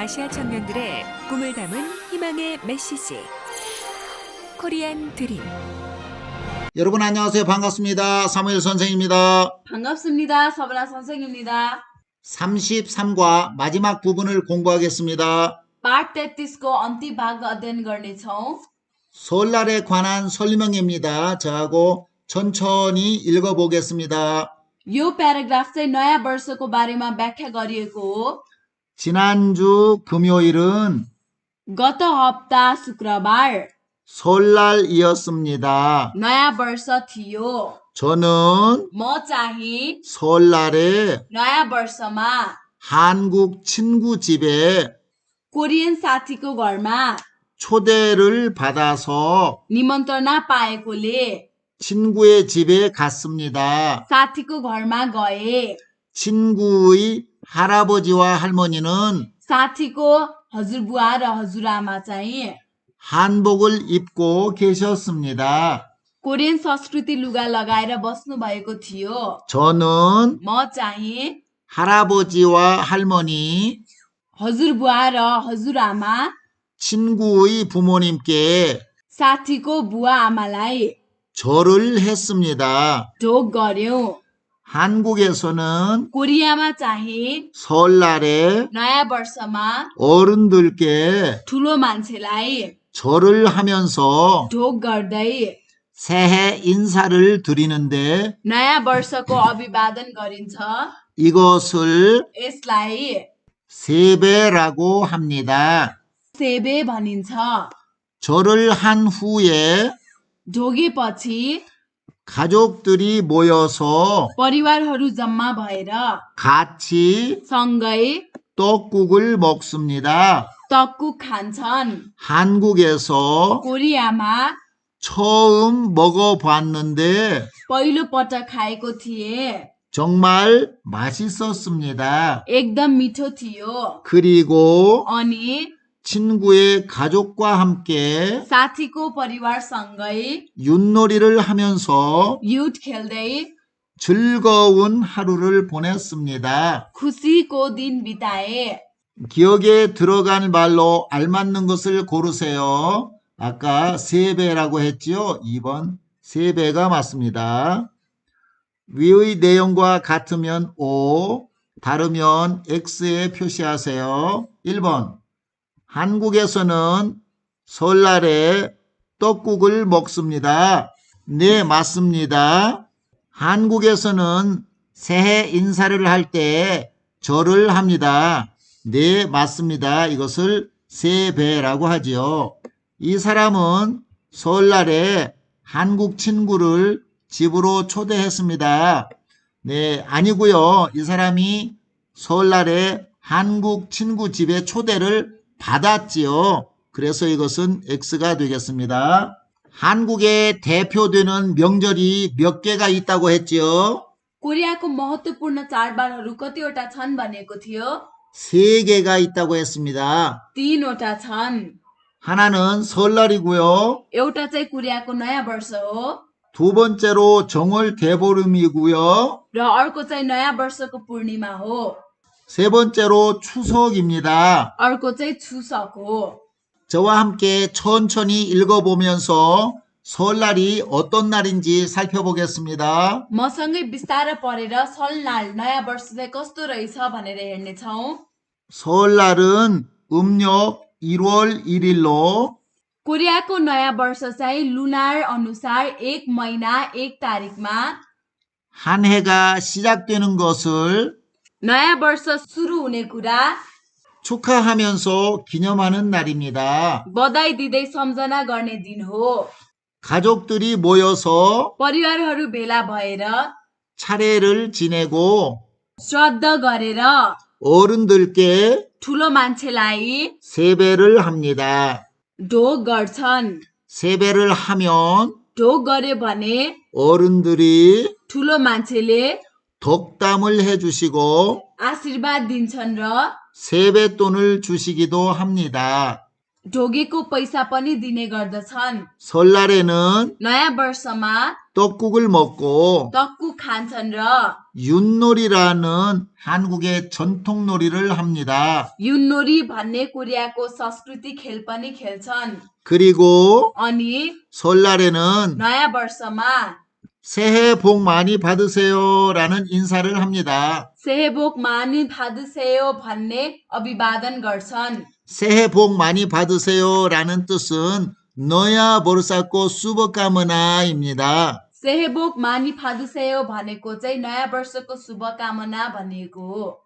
아시아 청년들의 꿈을 담은 희망의 메시지 코리안 드림. 여러분 안녕하세요. 반갑습니다. 사무엘 선생입니다. 반갑습니다. 서브라 선생입니다. 33과 마지막 부분을 공부하겠습니다. पाठ 33को अन्तिम भाग अध्ययन गर्नेछौँ। 설날에 관한 설명입니다. 저하고 천천히 읽어보겠습니다. यो प्याराग्राफ चाहिँ नयाँ वर्षको बारेमा व्याख्या गरिएको हो। 지난주 금요일은 गत हप्ता शुक्रबार 설날이었습니다. नयाँ वर्ष थियो। 저는 म चाहिँ 설날에 नयाँ वर्षमा 한국 친구 집에 कोरियन साथीको घरमा 초대를 받아서 निमन्त्रणा पाएकोले 친구의 집에 갔습니다. साथीको घरमा गए। 친구의 할아버지와 할머니는 साथीको हजुरबुवा र हजुरआमा चाहिँ 한복을 입고 계셨습니다. कोरियन संस्कृति लुगा लगाएर बस्नु भएको थियो। 저는 म चाहिँ 할아버지와 할머니, हजुरबुवा र हजुरआमा 친구의 부모님께 साथीको बुवा आमालाई 절을 했습니다. ढोग गर्यौं। 한국에서는 कोरियामा चाहिँ 설날에 नयाँ वर्षमा 어른들께 ठुलो मान्छेलाई 절을 하면서 ढोग गर्दै 새해 인사를 드리는데 नयाँ वर्षको अभिवादन गरिन्छ। 이것을 यसलाई 세배라고 합니다. सेबे भनिन्छ। 절을 한 후에 ढोगेपछि 가족들이 모여서 परिवारहरू जम्मा भएर 같이 सँगै 떡국을 먹습니다. तक्कु खान्छन्। 한국에서 कोरियामा 처음 먹어봤는데 पहिलो पटक खाएको थिए। 정말 맛있었습니다. एकदम मिठो थियो। 그리고 अनि 친구의 가족과 함께 साथीको परिवारसँगै 윷놀이를 하면서 युथ खेल्दै 즐거운 하루를 보냈습니다. खुसीको दिन बिताए। 기억에 들어갈 말로 알맞는 것을 고르세요. 아까 세배라고 했지요. 2번 세배가 맞습니다. 위의 내용과 같으면 O, 다르면 X에 표시하세요. 1번 한국에서는 설날에 떡국을 먹습니다. 네, 맞습니다. 한국에서는 새해 인사를 할 때 절을 합니다. 네, 맞습니다. 이것을 세배라고 하지요. 이 사람은 설날에 한국 친구를 집으로 초대했습니다. 네, 아니고요. 이 사람이 설날에 한국 친구 집에 초대를 받았지요. 그래서 이것은 X가 되겠습니다. 한국에 대표되는 명절이 몇 개가 있다고 했지요? कोरियाको महत्त्वपूर्ण चाडबाडहरू कतिवटा छन् भनेको थियो? 3개가 있다고 했습니다. 3वटा छन्। 하나는 설날이고요. एउटा चाहिँ कोरियाको नयाँ वर्ष हो 두 번째로 정월 대보름이고요. र अर्को चाहिँ नयाँ वर्षको पूर्णिमा हो। 세 번째로 추석입니다. अर्को चाहिँ छुसक हो। 저와 함께 천천히 읽어보면서 설날이 어떤 날인지 살펴보겠습니다. मसँगै बिस्तारै पढेर 설날 नयाँ वर्ष चाहिँ कस्तो रहेछ भनेर हेर्नेछौँ। 설날은 음력 1월 1일로 कोरियाको नयाँ वर्ष चाहिँ लुनार अनुसार 1 महिना 1 तारिकमा 한 해가 시작되는 것을 नयाँ वर्ष सुरु हुने कुरा 축하하면서 기념하는 날입니다. बधाई दिँदै सम्झना गर्ने दिन हो। 가족들이 모여서 परिवारहरू भेला भएर 차례를 지내고 श्राद्ध गरेर 어른들께 ठुलो मान्छेलाई 세배를 합니다. ढोग गर्छन्। 세배를 하면 ढोग गर्यो भने 어른들이 ठुलो मान्छेले 덕담을 해주시고 आशीर्वाद दिन्छन् र 세뱃돈을 주시기도 합니다. ढोगेको पैसा पनि दिने गर्दछन्। 설날에는 नयाँ वर्षमा 떡국을 먹고 떡국 खान्छन् र 윷놀이라는 한국의 전통 놀이를 합니다. युनोरी भन्ने कोरियाको संस्कृति खेल पनि खेल्छन्। 그리고 अनि 설날에는 नयाँ वर्षमा 새해 복 많이 받으세요라는 인사를 합니다. 새해 복 많이 받으세요 भन्ने अभिवादन गर्छन्। 새해 복 많이 받으세요라는 뜻은 너야 벌사코 수버까머나입니다. 새해 복 많이 받으세요 भनेको चाहिँ नयाँ वर्षको शुभकामना भनिएको हो।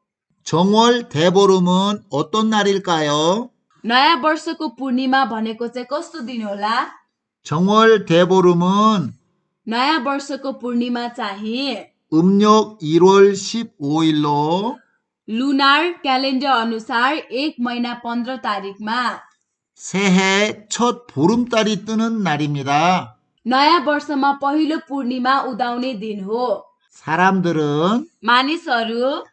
정월 대보름은 어떤 날일까요? नयाँ वर्षको पूर्णिमा भनेको चाहिँ कस्तो दिन होला? 정월 대보름은 नयाँ वर्षको पूर्णिमा चाहिँ 음력 1월 15일로 लुनार क्यालेन्डर अनुसार 1 महिना 15 तारिकमा 새해 첫 보름달이 뜨는 날입니다. नयाँ वर्षमा पहिलो पूर्णिमा उदाउने दिन हो। 사람들은 मानिसहरू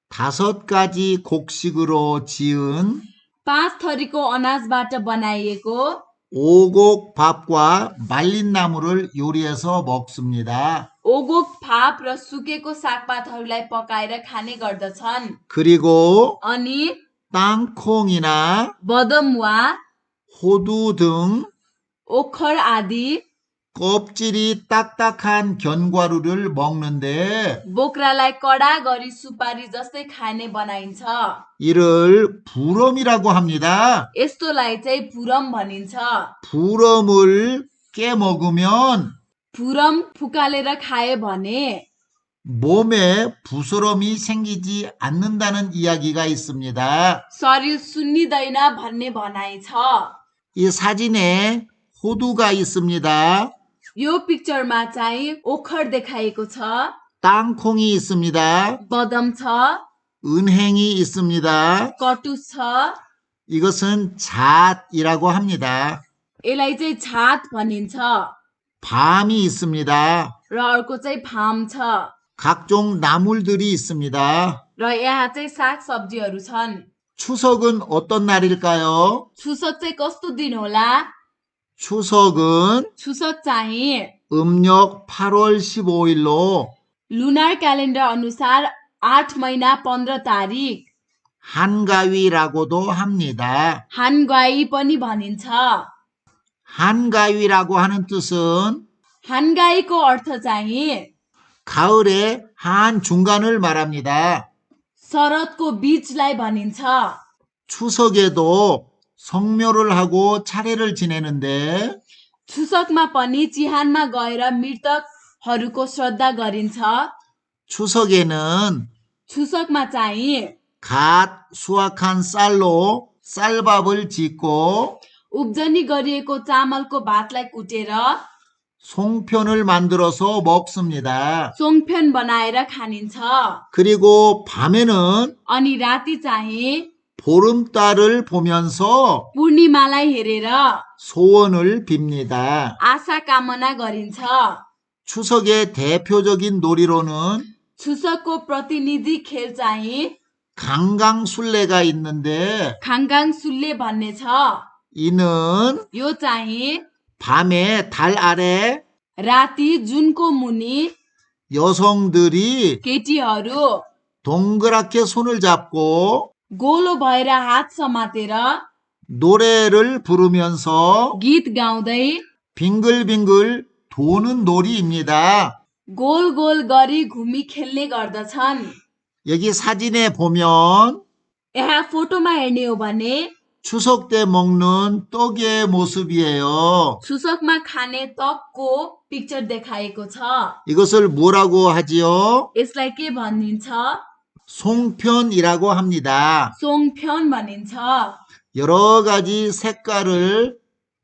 5가지 곡식으로 지은 5 थरीको अनाजबाट बनाइएको 오곡밥과 말린 나물을 요리해서 먹습니다. ओगोक फाप र सुकेको सागपातहरूलाई पकाएर खाने गर्दछन्। 그리고 अनि 땅콩이나 बदम वा 호두 등 ओखर आदि 껍질이 딱딱한 견과류를 먹는데 बोक्रालाई कडा गरी सुपारी जस्तै खाने बनाइन्छ। 이를 부럼이라고 합니다. यस्तोलाई चाहिँ फुरम भनिन्छ। 부럼을 깨먹으면 फुरम फुकालेर खायो भने 몸에 부스럼이 생기지 않는다는 이야기가 있습니다. शरीर सुन्निँदैन भन्ने भनाइ छ। 이 사진에 호두가 있습니다. यो पिक्चरमा चाहिँ ओखर देखाइएको छ, 땅콩이 있습니다. बदम छ, 은행이 있습니다. कटुस छ। 이것은 잣이라고 합니다. यसलाई चाहिँ छात भनिन्छ। 밤이 있습니다. र अर्को चाहिँ फाम छ। 각종 나물들이 있습니다. र यहाँ चाहिँ साग सब्जीहरू छन्। 추석은 어떤 날일까요? 추석 चाहिँ कस्तो दिन होला? 추석은 추석 चाहिँ 음력 8월 15일로 लुनार क्यालेन्डर अनुसार 8 महिना 15 तारिक 한가위라고도 합니다. हानगाई पनि भनिन्छ। 한가위라고 하는 뜻은 हानगाईको अर्थ चाहिँ 가을의 한 중간을 말합니다. शरदको बीचलाई भनिन्छ। 추석에도 성묘를 하고 차례를 지내는데 추석मा पनि चिहानमा गएर मृतकहरूको श्रद्धा गरिन्छ। 추석에는 추석मा चाहिँ 갓 수확한 쌀로 쌀밥을 짓고 उब्जनी गरिएको चामलको भातलाई कुटेर 송편을 만들어서 먹습니다. सोङफ्यान बनाएर खानिन्छ। 그리고 밤에는 अनि राति चाहिँ 보름달을 보면서 पूर्णिमालाई हेरेर 소원을 빕니다. आशा कामना गरिन्छ। 추석의 대표적인 놀이로는 추석को प्रतिनिधि खेल चाहिँ 강강술래가 있는데 खाङगाङ सुल्ले भन्ने छ। 이는 यो चाहिँ 밤에 달 아래 राति जुनको मुनि 여성들이 केटीहरू 동그랗게 손을 잡고 गोलो भएर हात समातेर 노래를 부르면서 गीत गाउँदै 빙글빙글 도는 놀이입니다. गोल गोल गरी घुमी खेल्ने गर्दछन्। 여기 사진에 보면 यहाँ फोटोमा हेर्ने हो भने 추석 때 먹는 떡의 모습이에요. 추석मा खाने तकको पिक्चर देखाएको छ। 이것을 뭐라고 하지요? यसलाई के भनिन्छ? 송편이라고 합니다. सोङफ्यान भनिन्छ। 여러 가지 색깔을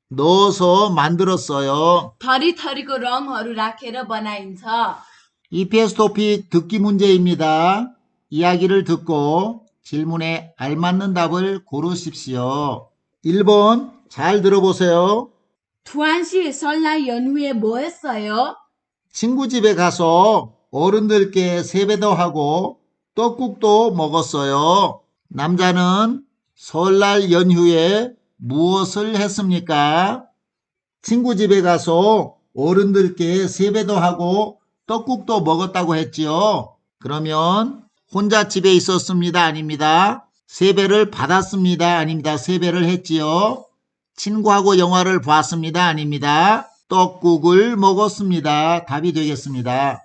넣어서 만들었어요. थरीथरीको रङहरू राखेर बनाइन्छ। EPS 토픽 듣기 문제입니다. 이야기를 듣고 질문에 알맞는 답을 고르십시오. 1번 잘 들어보세요. 투안씨 설날 연휴에 뭐 했어요? 친구 집에 가서 어른들께 세배도 하고 떡국도 먹었어요. 남자는 설날 연휴에 무엇을 했습니까? 친구 집에 가서 어른들께 세배도 하고 떡국도 먹었다고 했지요. 그러면 혼자 집에 있었습니다. 아닙니다. 세배를 받았습니다. 아닙니다. 세배를 했지요. 친구하고 영화를 봤습니다. 아닙니다. 떡국을 먹었습니다. 답이 되겠습니다.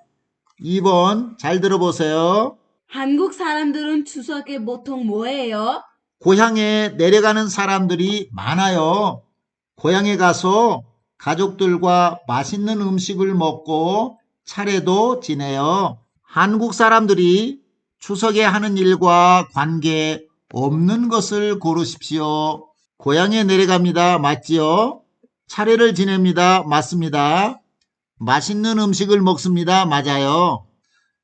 2번 잘 들어보세요. 한국 사람들은 추석에 보통 뭐 해요? 고향에 내려가는 사람들이 많아요. 고향에 가서 가족들과 맛있는 음식을 먹고 차례도 지내요. 한국 사람들이 추석에 하는 일과 관계 없는 것을 고르십시오. 고향에 내려갑니다. 맞지요? 차례를 지냅니다. 맞습니다. 맛있는 음식을 먹습니다. 맞아요.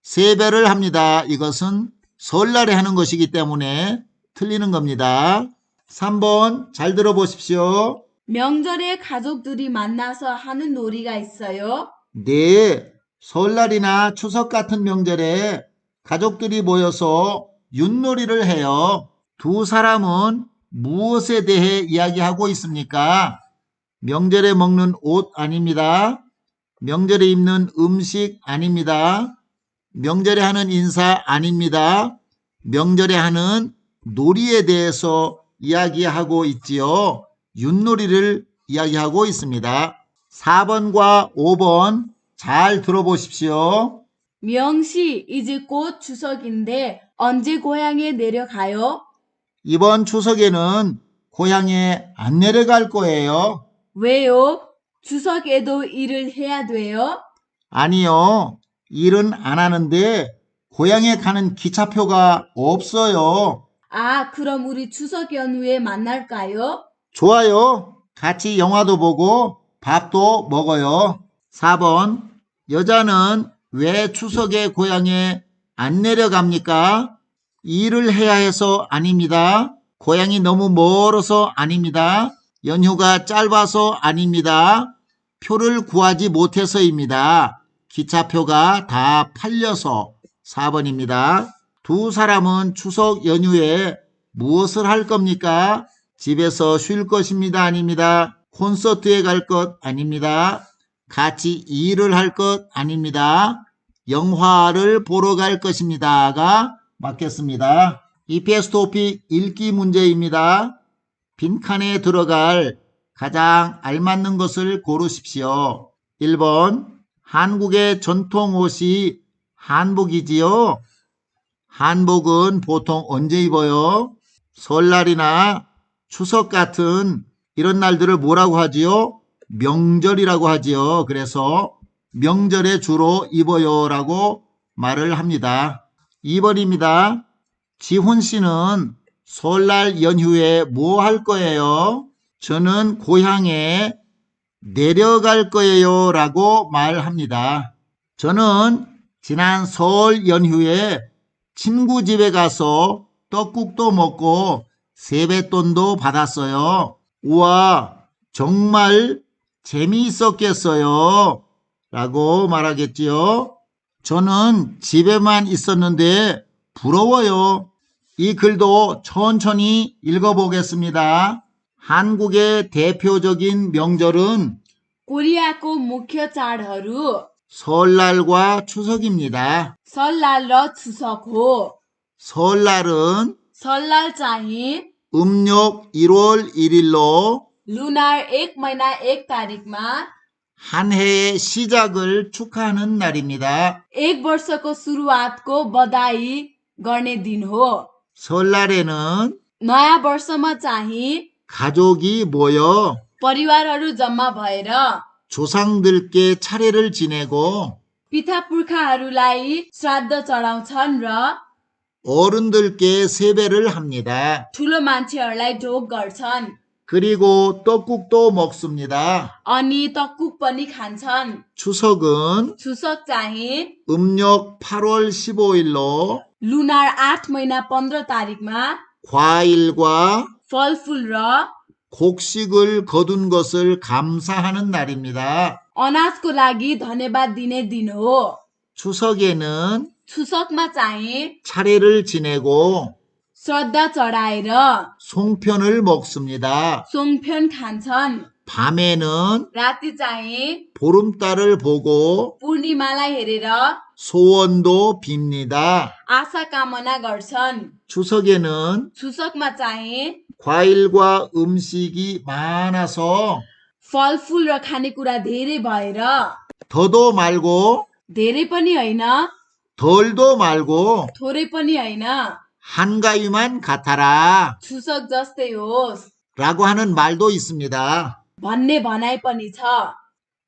세배를 합니다. 이것은 설날에 하는 것이기 때문에 틀리는 겁니다. 3번 잘 들어보십시오. 명절에 가족들이 만나서 하는 놀이가 있어요? 네, 설날이나 추석 같은 명절에 가족들이 모여서 윷놀이를 해요. 두 사람은 무엇에 대해 이야기하고 있습니까? 명절에 먹는 옷 아닙니다. 명절에 입는 음식 아닙니다. 명절에 하는 인사 아닙니다. 명절에 하는 놀이에 대해서 이야기하고 있지요. 윷놀이를 이야기하고 있습니다. 4번과 5번 잘 들어보십시오. 명시, 이제 곧 추석인데 언제 고향에 내려가요? 이번 추석에는 고향에 안 내려갈 거예요. 왜요? 추석에도 일을 해야 돼요? 아니요, 일은 안 하는데 고향에 가는 기차표가 없어요. 아, 그럼 우리 추석 연휴에 만날까요? 좋아요. 같이 영화도 보고 밥도 먹어요. 4번. 여자는 왜 추석에 고향에 안 내려갑니까? 일을 해야 해서 아닙니다. 고향이 너무 멀어서 아닙니다. 연휴가 짧아서 아닙니다. 표를 구하지 못해서입니다. 기차표가 다 팔려서 4번입니다. 두 사람은 추석 연휴에 무엇을 할 겁니까? 집에서 쉴 것입니다. 아닙니다. 콘서트에 갈 것 아닙니다. 같이 일을 할 것 아닙니다. 영화를 보러 갈 것입니다가 맞겠습니다. EPS 토픽 읽기 문제입니다. 빈칸에 들어갈 가장 알맞는 것을 고르십시오. 1번 한국의 전통 옷이 한복이지요. 한복은 보통 언제 입어요? 설날이나 추석 같은 이런 날들을 뭐라고 하지요? 명절이라고 하지요. 그래서 명절에 주로 입어요 라고 말을 합니다. 2번입니다. 지훈 씨는 설날 연휴에 뭐 할 거예요? 저는 고향에 내려갈 거예요 라고 말합니다. 저는 지난 설 연휴에 친구 집에 가서 떡국도 먹고 세뱃돈도 받았어요. 우와, 정말 재미있었겠어요 라고 말하겠지요. 저는 집에만 있었는데 부러워요. 이 글도 천천히 읽어보겠습니다. 한국의 대표적인 명절은 कोरियाको मुख्य चाडहरू 설날과 추석입니다. 설날 र 추석 हो। 설날은 설날 चाहिँ 음력 1월 1일로 लुनार 1 महिना 1 तारिकमा 한 해의 시작을 축하하는 날입니다. 1 वर्षको सुरुवातको बधाई गर्ने दिन हो। 설날에는 नयाँ वर्षमा चाहिँ 가족이 모여 परिवारहरू जम्मा भएर 조상들께 차례를 지내고 पिता पुर्खाहरूलाई श्राद्ध चढाउँछन् र 어른들께 세배를 합니다. ठुलो मान्छेहरूलाई ढोग गर्छन् 그리고 떡국도 먹습니다. अनि तक्कुक पनि खान्छन्। 추석은 추석 चाहिँ 음력 8월 15일로 लुनार 8 महिना 15 तारिकमा 과일과 फलफुल र 곡식을 거둔 것을 감사하는 날입니다. अनाजको लागि धन्यवाद दिने दिन हो। 추석에는 추석मा चाहिँ 차례를 지내고 श्रद्धा चढाएर 송편을 먹습니다. सोङफ्योन खान्छन्। 밤에는 राति चाहिँ 보름달을 보고 पूर्णिमालाई हेरेर 소원도 빕니다. आशा कामना गर्छन् 추석에는 छुसकमा चाहिँ 과일과 음식이 많아서 फलफुल र खानेकुरा धेरै भएर 더도 말고 धेरै पनि होइन 덜도 말고 थोरै पनि होइन 한가위만 같아라 छुसक जस्तै होस् 라고 하는 말도 있습니다. भन्ने भनाइ पनि छ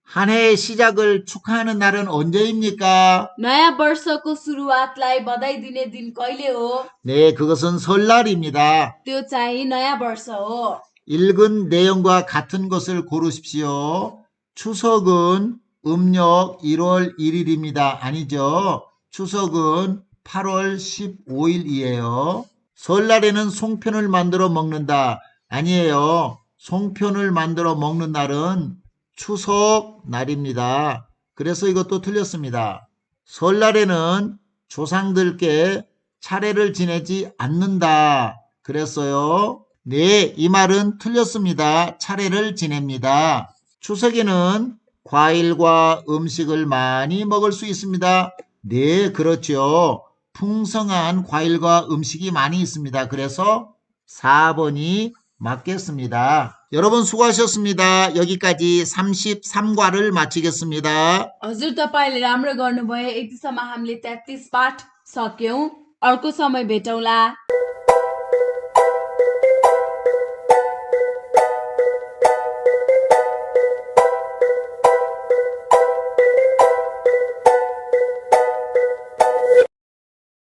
한 해의 시작을 축하하는 날은 언제입니까? नयाँ वर्षको सुरुवातलाई बधाई दिने दिन कहिले हो 네, 그것은 설날입니다. त्यो चाहिँ नयाँ वर्ष हो 읽은 내용과 같은 것을 고르십시오. 추석은 음력 1월 1일입니다. 아니죠. 추석은 8월 15일이에요. 설날에는 송편을 만들어 먹는다. 아니에요. 송편을 만들어 먹는 날은 추석 날입니다. 그래서 이것도 틀렸습니다. 설날에는 조상들께 차례를 지내지 않는다. 그랬어요. 네, 이 말은 틀렸습니다. 차례를 지냅니다. 추석에는 과일과 음식을 많이 먹을 수 있습니다. 네, 그렇죠. 풍성한 과일과 음식이 많이 있습니다. 그래서 4번이 맞겠습니다. 여러분 수고하셨습니다. 여기까지 33과를 마치겠습니다. हजुर तपाईँले राम्रो गर्नुभयो यतिसम्म हामीले 33 पाठ सक्यौं अर्को समय भेटौँला